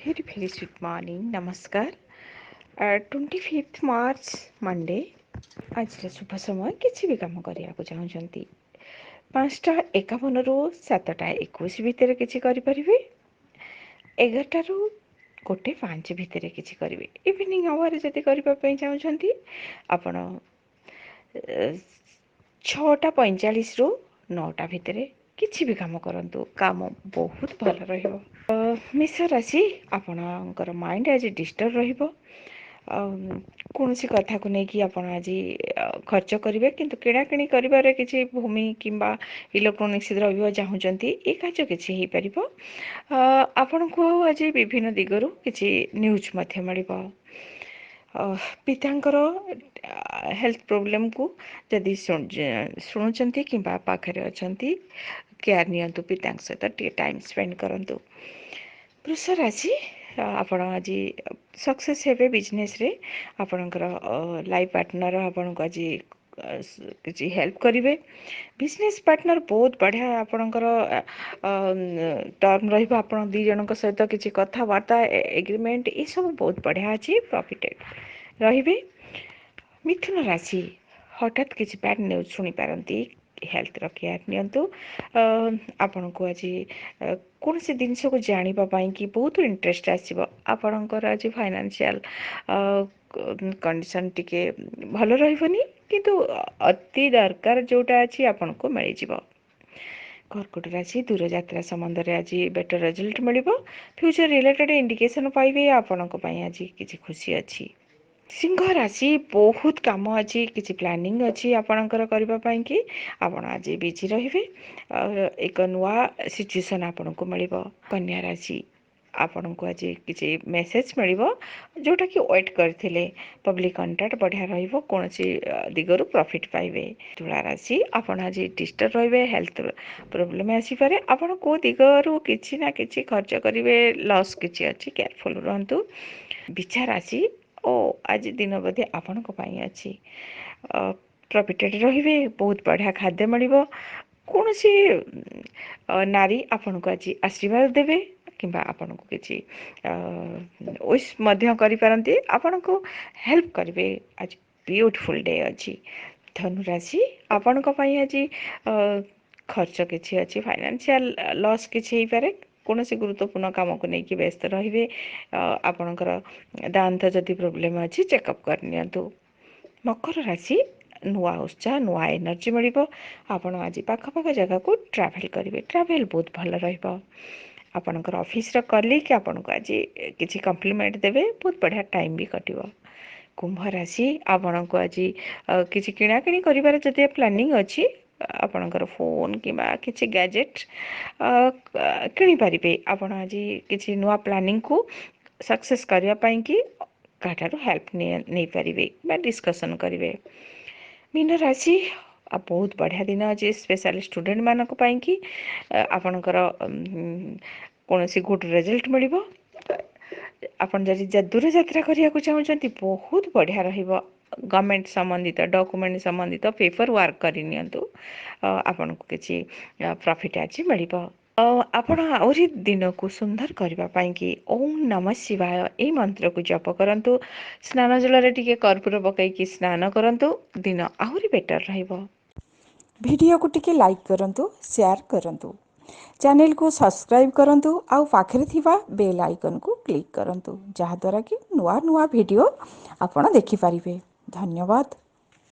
very sweet morning. नमस्कार. 25th March Monday. ଆଜିର ଶୁଭ ସମୟ କିଛି ବି କାମ କରିବାକୁ ଚାହୁଁଛନ୍ତି 5ଟା 51ରୁ 7ଟା 21 ଭିତରେ କିଛି କରିପାରିବେ। 11ଟାରୁ 1:05 ଭିତରେ କିଛି କରିବେ। ଇଭିନିଂ ଆୱାରରେ ଯଦି କରିବା ପାଇଁ ଚାହୁଁଛନ୍ତି ଆପଣ 6ଟା 45ରୁ 9ଟା ଭିତରେ କିଛି ବି କାମ କରନ୍ତୁ। କାମ ବହୁତ ଭଲ ରହିବ। ମେଷ ରାଶି, ଆପଣଙ୍କର ମାଇଣ୍ଡ ଆଜି ଡିଷ୍ଟର୍ବ ରହିବ। କୌଣସି କଥାକୁ ନେଇକି ଆପଣ ଆଜି ଖର୍ଚ୍ଚ କରିବେ, କିନ୍ତୁ କିଣାକିଣି କରିବାରେ କିଛି ଭୂମି କିମ୍ବା ଇଲେକ୍ଟ୍ରୋନିକ୍ସ ଦ୍ରବ୍ୟ ଚାହୁଁଛନ୍ତି, ଏ କାର୍ଯ୍ୟ କିଛି ହେଇପାରିବ। ଆପଣଙ୍କୁ ଆଜି ବିଭିନ୍ନ ଦିଗରୁ କିଛି ନ୍ୟୁଜ୍ ମଧ୍ୟ ମିଳିବ। ପିତାଙ୍କର ହେଲ୍ଥ ପ୍ରୋବ୍ଲେମକୁ ଯଦି ଶୁଣୁଛନ୍ତି କିମ୍ବା ପାଖରେ ଅଛନ୍ତି, କେୟାର ନିଅନ୍ତୁ। ପିତାଙ୍କ ସହିତ ଟିକେ ଟାଇମ୍ ସ୍ପେଣ୍ଡ କରନ୍ତୁ। ବୃଷ ରାଶି, ଆପଣ ଆଜି ସକ୍ସେସ୍ ହେବେ ବିଜନେସ୍ରେ। ଆପଣଙ୍କର ଲାଇଫ୍ ପାର୍ଟନର ଆପଣଙ୍କୁ ଆଜି କିଛି ହେଲ୍ପ କରିବେ। ବିଜନେସ୍ ପାର୍ଟନର ବହୁତ ବଢ଼ିଆ ଆପଣଙ୍କର ଟର୍ମ ରହିବ। ଆପଣ ଦୁଇ ଜଣଙ୍କ ସହିତ କିଛି କଥାବାର୍ତ୍ତା, ଏଗ୍ରିମେଣ୍ଟ ଏସବୁ ବହୁତ ବଢ଼ିଆ ଅଛି। ପ୍ରଫିଟେଡ଼ ରହିବେ। ମିଥୁନ ରାଶି, ହଠାତ୍ କିଛି ବ୍ୟାଡ୍ ନ୍ୟୁଜ୍ ଶୁଣିପାରନ୍ତି। ହେଲ୍ଥର କେୟାର ନିଅନ୍ତୁ। ଆପଣଙ୍କୁ ଆଜି କୌଣସି ଜିନିଷକୁ ଜାଣିବା ପାଇଁ କି ବହୁତ ଇଣ୍ଟରେଷ୍ଟ ଆସିବ। ଆପଣଙ୍କର ଆଜି ଫାଇନାନ୍ସିଆଲ କଣ୍ଡିସନ୍ ଟିକେ ଭଲ ରହିବନି, କିନ୍ତୁ ଅତି ଦରକାର ଯେଉଁଟା ଅଛି ଆପଣଙ୍କୁ ମିଳିଯିବ। କର୍କଟ ରାଶି, ଦୂରଯାତ୍ରା ସମ୍ବନ୍ଧରେ ଆଜି ବେଟର ରେଜଲ୍ଟ ମିଳିବ। ଫ୍ୟୁଚର ରିଲେଟେଡ୍ ଇଣ୍ଡିକେସନ୍ ପାଇବେ। ଆପଣଙ୍କ ପାଇଁ ଆଜି କିଛି ଖୁସି ଅଛି। ସିଂହ ରାଶି, ବହୁତ କାମ ଅଛି, କିଛି ପ୍ଲାନିଂ ଅଛି ଆପଣଙ୍କର କରିବା ପାଇଁକି। ଆପଣ ଆଜି ବିଜି ରହିବେ। ଏକ ନୂଆ ସିଚୁଏସନ୍ ଆପଣଙ୍କୁ ମିଳିବ। କନ୍ୟା ରାଶି, ଆପଣଙ୍କୁ ଆଜି କିଛି ମେସେଜ୍ ମିଳିବ ଯେଉଁଟାକି ୱେଟ୍ କରିଥିଲେ। ପବ୍ଲିକ୍ କଣ୍ଟାକ୍ଟ ବଢ଼ିଆ ରହିବ। କୌଣସି ଦିଗରୁ ପ୍ରଫିଟ୍ ପାଇବେ। ତୁଳା ରାଶି, ଆପଣ ଆଜି ଡିଷ୍ଟର୍ବ ରହିବେ। ହେଲ୍ଥ ପ୍ରୋବ୍ଲେମ୍ ଆସିପାରେ। ଆପଣ କେଉଁ ଦିଗରୁ କିଛି ନା କିଛି ଖର୍ଚ୍ଚ କରିବେ। ଲସ୍ କିଛି ଅଛି, କେୟାରଫୁଲ୍ ରୁହନ୍ତୁ। ବିଛା ରାଶି, ଆଜି ଦିନ ବୋଧେ ଆପଣଙ୍କ ପାଇଁ ଅଛି। ପ୍ରଫିଟେଡ଼ ରହିବେ। ବହୁତ ବଢ଼ିଆ ଖାଦ୍ୟ ମିଳିବ। କୌଣସି ନାରୀ ଆପଣଙ୍କୁ ଆଜି ଆଶୀର୍ବାଦ ଦେବେ କିମ୍ବା ଆପଣଙ୍କୁ କିଛି ୱିଶ୍ ମଧ୍ୟ କରିପାରନ୍ତି। ଆପଣଙ୍କୁ ହେଲ୍ପ କରିବେ। ଆଜି ବିୟୁଟିଫୁଲ୍ ଡେ ଅଛି। ଧନୁରାଶି, ଆପଣଙ୍କ ପାଇଁ ଆଜି ଖର୍ଚ୍ଚ କିଛି ଅଛି। ଫାଇନାନ୍ସିଆଲ ଲସ୍ କିଛି ହେଇପାରେ। କୌଣସି ଗୁରୁତ୍ୱପୂର୍ଣ୍ଣ କାମକୁ ନେଇକି ବ୍ୟସ୍ତ ରହିବେ। ଆପଣଙ୍କର ଦାନ୍ତ ଯଦି ପ୍ରୋବ୍ଲେମ୍ ଅଛି, ଚେକଅପ୍ କରିନିଅନ୍ତୁ। ମକର ରାଶି, ନୂଆ ଉତ୍ସାହ, ନୂଆ ଏନର୍ଜି ମିଳିବ। ଆପଣ ଆଜି ପାଖପାଖ ଜାଗାକୁ ଟ୍ରାଭେଲ୍ କରିବେ। ଟ୍ରାଭେଲ୍ ବହୁତ ଭଲ ରହିବ। ଆପଣଙ୍କର ଅଫିସର କଲିକ୍ ଆପଣଙ୍କୁ ଆଜି କିଛି କମ୍ପ୍ଲିମେଣ୍ଟ ଦେବେ। ବହୁତ ବଢ଼ିଆ ଟାଇମ୍ ବି କଟିବ। କୁମ୍ଭ ରାଶି, ଆପଣଙ୍କୁ ଆଜି କିଛି କିଣାକିଣି କରିବାର ଯଦି ପ୍ଲାନିଂ ଅଛି, ଆପଣଙ୍କର ଫୋନ୍ କିମ୍ବା କିଛି ଗ୍ୟାଜେଟ୍ କିଣିପାରିବେ। ଆପଣ ଆଜି କିଛି ନୂଆ ପ୍ଲାନିଂକୁ ସକ୍ସେସ୍ କରିବା ପାଇଁକି କାହାଠାରୁ ହେଲ୍ପ ନେଇପାରିବେ ବା ଡିସ୍କସନ୍ କରିବେ। ମୀନ ରାଶି, ବହୁତ ବଢ଼ିଆ ଦିନ ଅଛି ସ୍ପେଶାଲି ଷ୍ଟୁଡେଣ୍ଟମାନଙ୍କ ପାଇଁକି। ଆପଣଙ୍କର କୌଣସି ଗୁଡ୍ ରେଜଲ୍ଟ ମିଳିବ। ଆପଣ ଯଦି ଦୂରଯାତ୍ରା କରିବାକୁ ଚାହୁଁଛନ୍ତି, ବହୁତ ବଢ଼ିଆ ରହିବ। ଗଭର୍ଣ୍ଣମେଣ୍ଟ ସମ୍ବନ୍ଧିତ, ଡକୁମେଣ୍ଟ ସମ୍ବନ୍ଧିତ ପେପର ୱାର୍କ କରିନିଅନ୍ତୁ। ଆପଣଙ୍କୁ କିଛି ପ୍ରଫିଟ୍ ଆଜି ମିଳିବ। ଆପଣ ଆହୁରି ଦିନକୁ ସୁନ୍ଦର କରିବା ପାଇଁକି ଓମ୍ ନମଃ ଶିବାୟ ଏହି ମନ୍ତ୍ରକୁ ଜପ କରନ୍ତୁ। ସ୍ନାନ ଜଳରେ ଟିକେ କର୍ପୂର ପକାଇକି ସ୍ନାନ କରନ୍ତୁ। ଦିନ ଆହୁରି ବେଟର ରହିବ। ଭିଡ଼ିଓକୁ ଟିକେ ଲାଇକ୍ କରନ୍ତୁ, ସେୟାର କରନ୍ତୁ। ଚ୍ୟାନେଲକୁ ସବସ୍କ୍ରାଇବ୍ କରନ୍ତୁ ଆଉ ପାଖରେ ଥିବା ବେଲ୍ ଆଇକନ୍କୁ କ୍ଲିକ୍ କରନ୍ତୁ, ଯାହାଦ୍ୱାରା କି ନୂଆ ନୂଆ ଭିଡ଼ିଓ ଆପଣ ଦେଖିପାରିବେ। ଧନ୍ୟବାଦ।